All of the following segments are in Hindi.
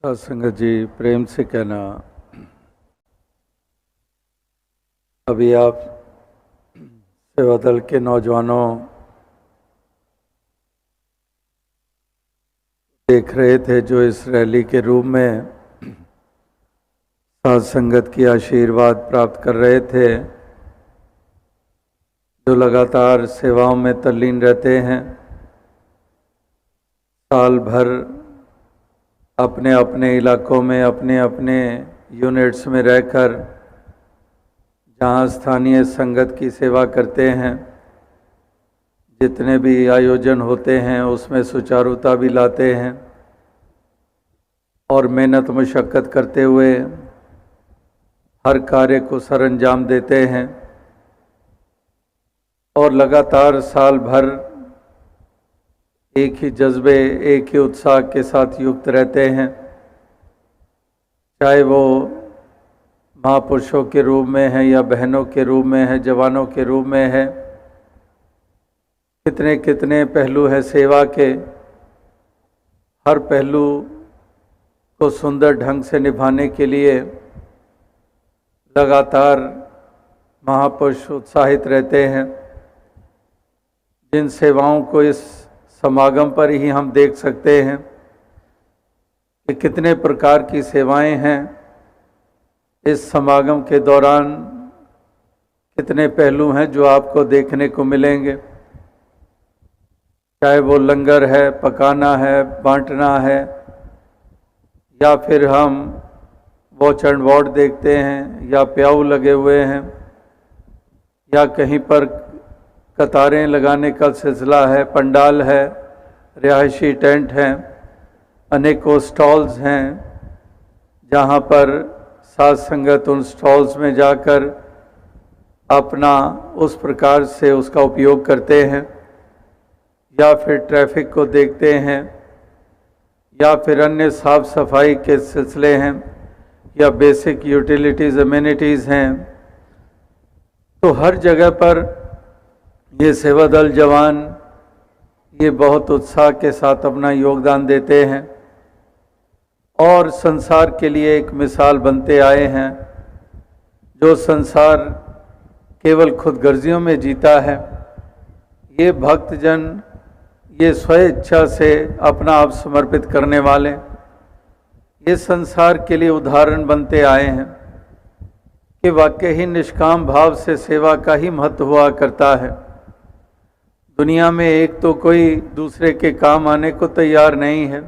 साध संगत जी, प्रेम से कहना, अभी आप सेवा दल के नौजवानों देख रहे थे जो इस रैली के रूप में साध संगत की आशीर्वाद प्राप्त कर रहे थे, जो लगातार सेवाओं में तल्लीन रहते हैं, साल भर अपने अपने इलाकों में अपने अपने यूनिट्स में रहकर जहाँ स्थानीय संगत की सेवा करते हैं, जितने भी आयोजन होते हैं उसमें सुचारुता भी लाते हैं और मेहनत मशक्क़त करते हुए हर कार्य को सरअंजाम देते हैं और लगातार साल भर एक ही जज्बे, एक ही उत्साह के साथ युक्त रहते हैं। चाहे वो महापुरुषों के रूप में है या बहनों के रूप में है, जवानों के रूप में है, कितने कितने पहलू हैं सेवा के। हर पहलू को सुंदर ढंग से निभाने के लिए लगातार महापुरुष उत्साहित रहते हैं। जिन सेवाओं को इस समागम पर ही हम देख सकते हैं कि कितने प्रकार की सेवाएं हैं। इस समागम के दौरान कितने पहलू हैं जो आपको देखने को मिलेंगे, चाहे वो लंगर है, पकाना है, बांटना है, या फिर हम वॉच एंड वार्ड देखते हैं, या प्याऊ लगे हुए हैं, या कहीं पर कतारें लगाने का सिलसिला है, पंडाल है, रिहायशी टेंट हैं, अनेकों स्टॉल्स हैं जहां पर साध संगत उन स्टॉल्स में जाकर अपना उस प्रकार से उसका उपयोग करते हैं, या फिर ट्रैफिक को देखते हैं, या फिर अन्य साफ सफाई के सिलसिले हैं, या बेसिक यूटिलिटीज़ एमिनिटीज़ हैं। तो हर जगह पर ये सेवा दल जवान ये बहुत उत्साह के साथ अपना योगदान देते हैं और संसार के लिए एक मिसाल बनते आए हैं। जो संसार केवल खुदगर्जियों में जीता है, ये भक्तजन ये स्वेच्छा से अपना आप समर्पित करने वाले ये संसार के लिए उदाहरण बनते आए हैं कि वाकई ही निष्काम भाव से सेवा का ही महत्व हुआ करता है। दुनिया में एक तो कोई दूसरे के काम आने को तैयार नहीं है,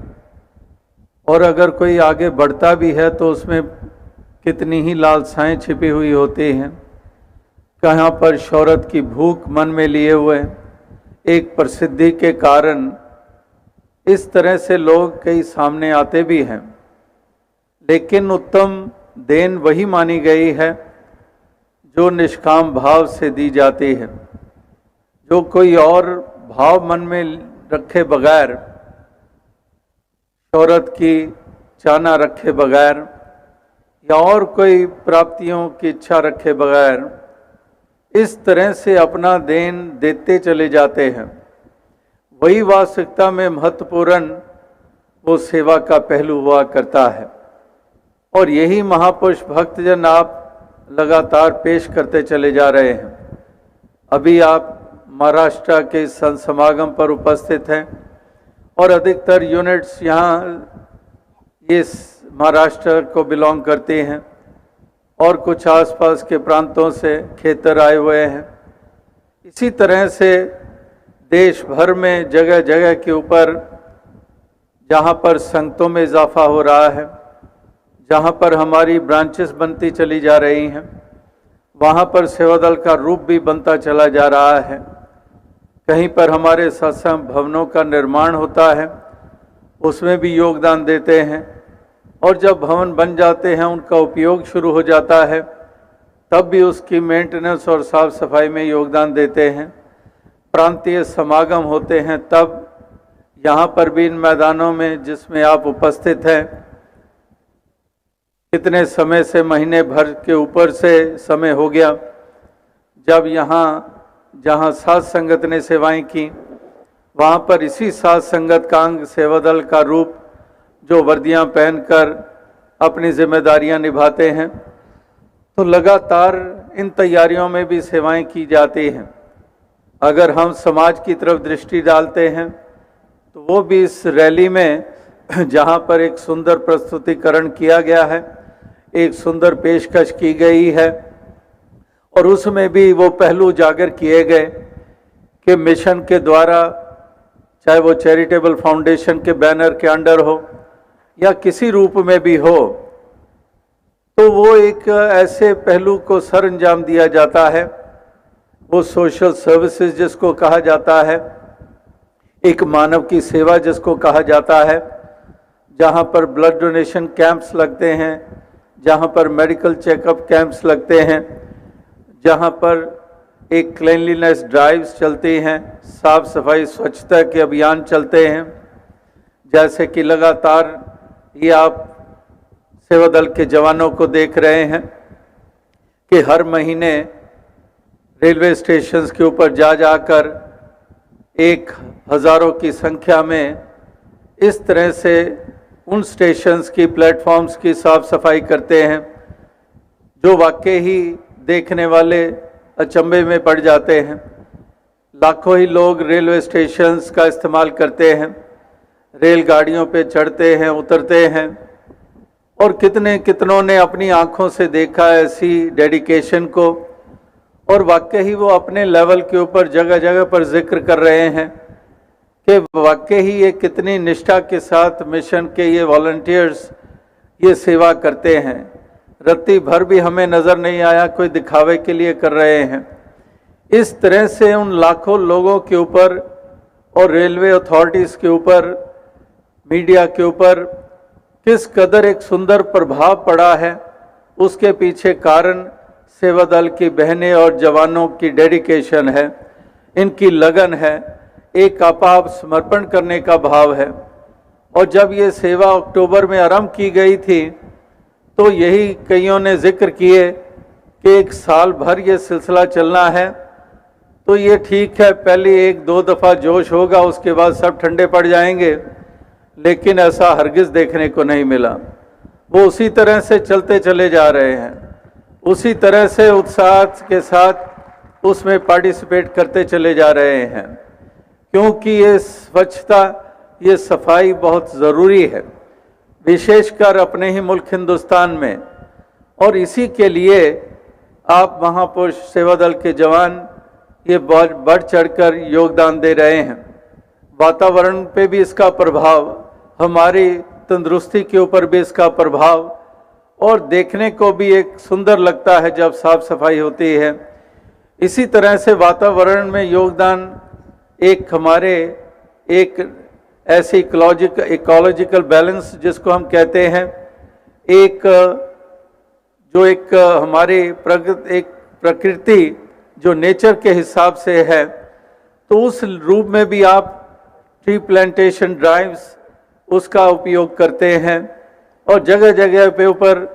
और अगर कोई आगे बढ़ता भी है तो उसमें कितनी ही लालसाएं छिपी हुई होती हैं। कहाँ पर शोहरत की भूख मन में लिए हुए, एक प्रसिद्धि के कारण इस तरह से लोग कई सामने आते भी हैं। लेकिन उत्तम देन वही मानी गई है जो निष्काम भाव से दी जाती है, जो कोई और भाव मन में रखे बगैर, शोहरत की चाहना रखे बगैर, या और कोई प्राप्तियों की इच्छा रखे बगैर इस तरह से अपना देन देते चले जाते हैं। वही वास्तविकता में महत्वपूर्ण वो सेवा का पहलू हुआ करता है, और यही महापुरुष भक्तजन आप लगातार पेश करते चले जा रहे हैं। अभी आप महाराष्ट्र के संत समागम पर उपस्थित हैं और अधिकतर यूनिट्स यहाँ ये महाराष्ट्र को बिलोंग करती हैं और कुछ आसपास के प्रांतों से खेतर आए हुए हैं। इसी तरह से देश भर में जगह जगह के ऊपर जहाँ पर संगतों में इजाफा हो रहा है, जहाँ पर हमारी ब्रांचेस बनती चली जा रही हैं, वहाँ पर सेवा दल का रूप भी बनता चला जा रहा है। कहीं पर हमारे सत्संग भवनों का निर्माण होता है, उसमें भी योगदान देते हैं, और जब भवन बन जाते हैं उनका उपयोग शुरू हो जाता है तब भी उसकी मेंटेनेंस और साफ सफाई में योगदान देते हैं। प्रांतीय समागम होते हैं तब यहाँ पर भी इन मैदानों में जिसमें आप उपस्थित हैं, कितने समय से महीने भर के ऊपर से समय हो गया जब यहाँ जहाँ साध संगत ने सेवाएं की, वहाँ पर इसी साध संगत का अंग सेवा दल का रूप जो वर्दियां पहनकर अपनी जिम्मेदारियां निभाते हैं। तो लगातार इन तैयारियों में भी सेवाएं की जाती हैं। अगर हम समाज की तरफ दृष्टि डालते हैं तो वो भी इस रैली में, जहां पर एक सुंदर प्रस्तुतिकरण किया गया है, एक सुंदर पेशकश की गई है, और उसमें भी वो पहलू उजागर किए गए कि मिशन के द्वारा, चाहे वो चैरिटेबल फाउंडेशन के बैनर के अंडर हो या किसी रूप में भी हो, तो वो एक ऐसे पहलू को सर अंजाम दिया जाता है, वो सोशल सर्विसेज जिसको कहा जाता है, एक मानव की सेवा जिसको कहा जाता है, जहाँ पर ब्लड डोनेशन कैंप्स लगते हैं, जहाँ पर मेडिकल चेकअप कैंप्स लगते हैं, जहाँ पर एक क्लीनलीनेस ड्राइव्स चलती हैं, साफ सफाई स्वच्छता के अभियान चलते हैं। जैसे कि लगातार ये आप सेवा दल के जवानों को देख रहे हैं कि हर महीने रेलवे स्टेशंस के ऊपर जा जाकर एक हज़ारों की संख्या में इस तरह से उन स्टेशंस की, प्लेटफॉर्म्स की साफ सफाई करते हैं, जो वाकई ही देखने वाले अचंभे में पड़ जाते हैं। लाखों ही लोग रेलवे स्टेशंस का इस्तेमाल करते हैं, रेलगाड़ियों पे चढ़ते हैं, उतरते हैं, और कितनों ने अपनी आंखों से देखा ऐसी डेडिकेशन को, और वाकई ही वो अपने लेवल के ऊपर जगह जगह पर जिक्र कर रहे हैं कि वाकई ही ये कितनी निष्ठा के साथ मिशन के ये वॉलंटियर्स ये सेवा करते हैं। रत्ती भर भी हमें नज़र नहीं आया कोई दिखावे के लिए कर रहे हैं। इस तरह से उन लाखों लोगों के ऊपर और रेलवे अथॉरिटीज़ के ऊपर, मीडिया के ऊपर किस कदर एक सुंदर प्रभाव पड़ा है, उसके पीछे कारण सेवा दल की बहनें और जवानों की डेडिकेशन है, इनकी लगन है, एक आपाप समर्पण करने का भाव है। और जब ये सेवा अक्टूबर में आरंभ की गई थी तो यही कईयों ने जिक्र किए कि एक साल भर ये सिलसिला चलना है, तो ये ठीक है, पहले एक दो दफ़ा जोश होगा, उसके बाद सब ठंडे पड़ जाएंगे, लेकिन ऐसा हरगिज देखने को नहीं मिला। वो उसी तरह से चलते चले जा रहे हैं, उसी तरह से उत्साह के साथ उसमें पार्टिसिपेट करते चले जा रहे हैं, क्योंकि ये स्वच्छता, ये सफाई बहुत ज़रूरी है, विशेषकर अपने ही मुल्क हिंदुस्तान में। और इसी के लिए आप महापुरुष सेवा दल के जवान ये बढ़ चढ़कर योगदान दे रहे हैं। वातावरण पे भी इसका प्रभाव, हमारी तंदुरुस्ती के ऊपर भी इसका प्रभाव, और देखने को भी एक सुंदर लगता है जब साफ सफाई होती है। इसी तरह से वातावरण में योगदान एक हमारे एक ऐसी इकोलॉजिकल बैलेंस जिसको हम कहते हैं, एक जो एक हमारी प्रकृति जो नेचर के हिसाब से है, तो उस रूप में भी आप ट्री प्लांटेशन ड्राइव्स उसका उपयोग करते हैं। और जगह जगह पे ऊपर,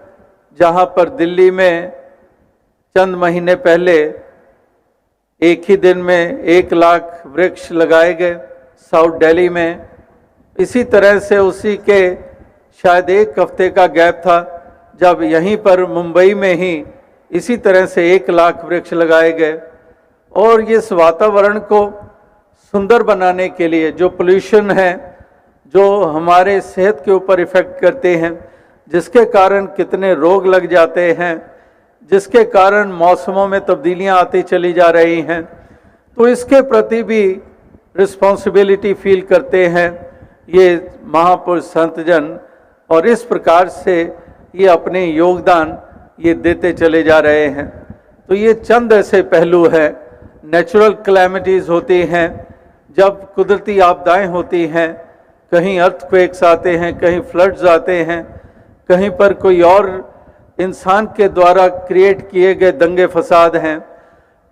जहाँ पर दिल्ली में चंद महीने पहले एक ही दिन में 1 लाख वृक्ष लगाए गए, साउथ दिल्ली में इसी तरह से उसी के शायद 1 हफ्ते का गैप था जब यहीं पर मुंबई में ही इसी तरह से 1 लाख वृक्ष लगाए गए। और इस वातावरण को सुंदर बनाने के लिए, जो पोल्यूशन है, जो हमारे सेहत के ऊपर इफ़ेक्ट करते हैं, जिसके कारण कितने रोग लग जाते हैं, जिसके कारण मौसमों में तब्दीलियां आती चली जा रही हैं, तो इसके प्रति भी रिस्पॉन्सिबिलिटी फील करते हैं ये महापुरुष संतजन। और इस प्रकार से ये अपने योगदान ये देते चले जा रहे हैं। तो ये चंद ऐसे पहलू हैं। नेचुरल क्लैमिटीज़ होती हैं, जब कुदरती आपदाएं होती हैं, कहीं अर्थक्वेक्स आते हैं, कहीं फ्लड्स आते हैं, कहीं पर कोई और इंसान के द्वारा क्रिएट किए गए दंगे फसाद हैं,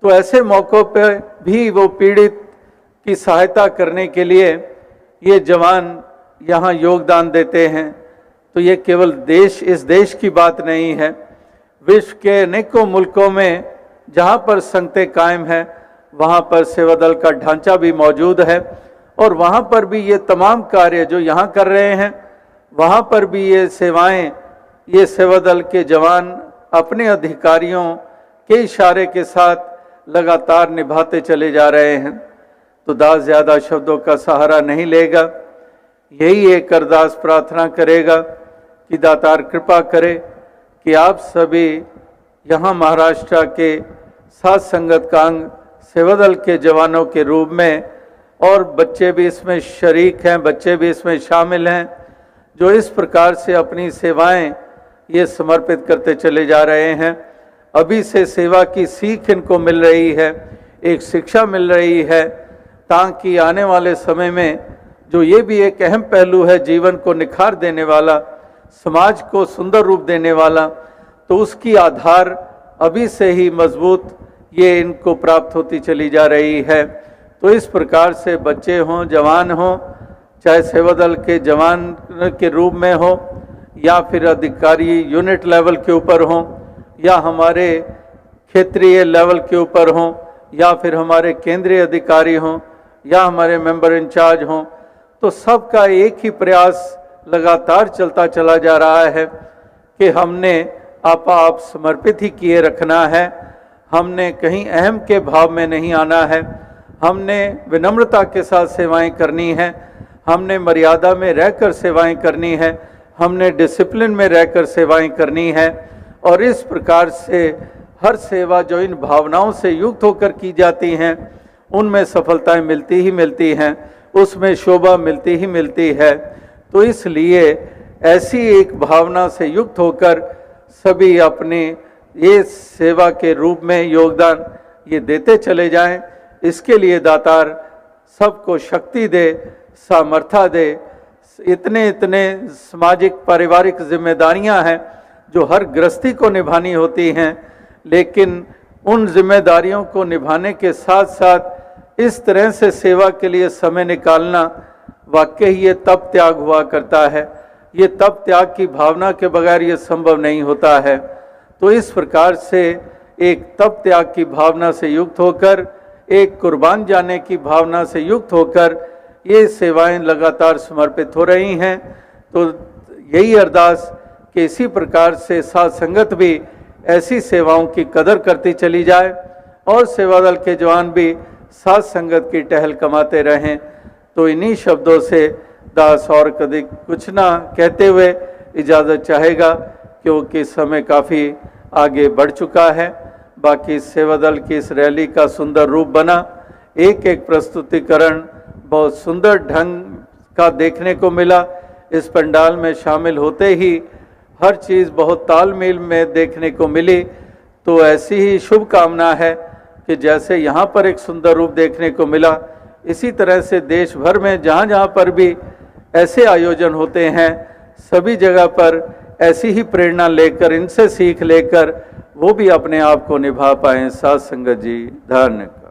तो ऐसे मौक़ों पर भी वो पीड़ित की सहायता करने के लिए ये जवान यहाँ योगदान देते हैं। तो ये केवल इस देश की बात नहीं है, विश्व के अनेकों मुल्कों में जहाँ पर संगतें कायम हैं, वहाँ पर सेवा दल का ढांचा भी मौजूद है, और वहाँ पर भी ये तमाम कार्य जो यहाँ कर रहे हैं, वहाँ पर भी ये सेवाएं, ये सेवा दल के जवान अपने अधिकारियों के इशारे के साथ लगातार निभाते चले जा रहे हैं। तो दास ज़्यादा शब्दों का सहारा नहीं लेगा, यही एक अरदास प्रार्थना करेगा कि दातार कृपा करे कि आप सभी यहाँ महाराष्ट्र के साथ संगत कांग सेवा दल के जवानों के रूप में, और बच्चे भी इसमें शरीक हैं, बच्चे भी इसमें शामिल हैं, जो इस प्रकार से अपनी सेवाएं ये समर्पित करते चले जा रहे हैं। अभी से सेवा की सीख इनको मिल रही है, एक शिक्षा मिल रही है, ताकि आने वाले समय में जो ये भी एक अहम पहलू है, जीवन को निखार देने वाला, समाज को सुंदर रूप देने वाला, तो उसकी आधार अभी से ही मजबूत ये इनको प्राप्त होती चली जा रही है। तो इस प्रकार से बच्चे हों, जवान हों, चाहे सेवा दल के जवान के रूप में हो या फिर अधिकारी यूनिट लेवल के ऊपर हों, या हमारे क्षेत्रीय लेवल के ऊपर हों, या फिर हमारे केंद्रीय अधिकारी हों, या हमारे मेंबर इंचार्ज हों, तो सबका एक ही प्रयास लगातार चलता चला जा रहा है कि हमने आप समर्पित ही किए रखना है। हमने कहीं अहम के भाव में नहीं आना है, हमने विनम्रता के साथ सेवाएं करनी है, हमने मर्यादा में रहकर सेवाएं करनी है, हमने डिसिप्लिन में रहकर सेवाएं करनी है। और इस प्रकार से हर सेवा जो इन भावनाओं से युक्त होकर की जाती हैं, उनमें सफलताएं मिलती ही मिलती हैं, उसमें शोभा मिलती ही मिलती है। तो इसलिए ऐसी एक भावना से युक्त होकर सभी अपने ये सेवा के रूप में योगदान ये देते चले जाएं। इसके लिए दातार सबको शक्ति दे, सामर्थ्य दे। इतने सामाजिक पारिवारिक जिम्मेदारियां हैं जो हर गृहस्थी को निभानी होती हैं, लेकिन उन जिम्मेदारियों को निभाने के साथ साथ इस तरह से सेवा के लिए समय निकालना वाकई ये तप त्याग हुआ करता है। ये तप त्याग की भावना के बगैर ये संभव नहीं होता है। तो इस प्रकार से एक तप त्याग की भावना से युक्त होकर, एक कुर्बान जाने की भावना से युक्त होकर ये सेवाएं लगातार समर्पित हो रही हैं। तो यही अरदास कि इसी प्रकार से साथ संगत भी ऐसी सेवाओं की कदर करती चली जाए और सेवा दल के जवान भी साथ संगत की टहल कमाते रहें। तो इन्हीं शब्दों से दास और कभी कुछ ना कहते हुए इजाज़त चाहेगा, क्योंकि समय काफ़ी आगे बढ़ चुका है। बाकी सेवा दल की इस रैली का सुंदर रूप बना, एक एक प्रस्तुतिकरण बहुत सुंदर ढंग का देखने को मिला। इस पंडाल में शामिल होते ही हर चीज़ बहुत तालमेल में देखने को मिली। तो ऐसी ही शुभकामना है कि जैसे यहाँ पर एक सुंदर रूप देखने को मिला, इसी तरह से देश भर में जहाँ जहाँ पर भी ऐसे आयोजन होते हैं, सभी जगह पर ऐसी ही प्रेरणा लेकर, इनसे सीख लेकर वो भी अपने आप को निभा पाएं। साथ संगत जी, धन्यवाद।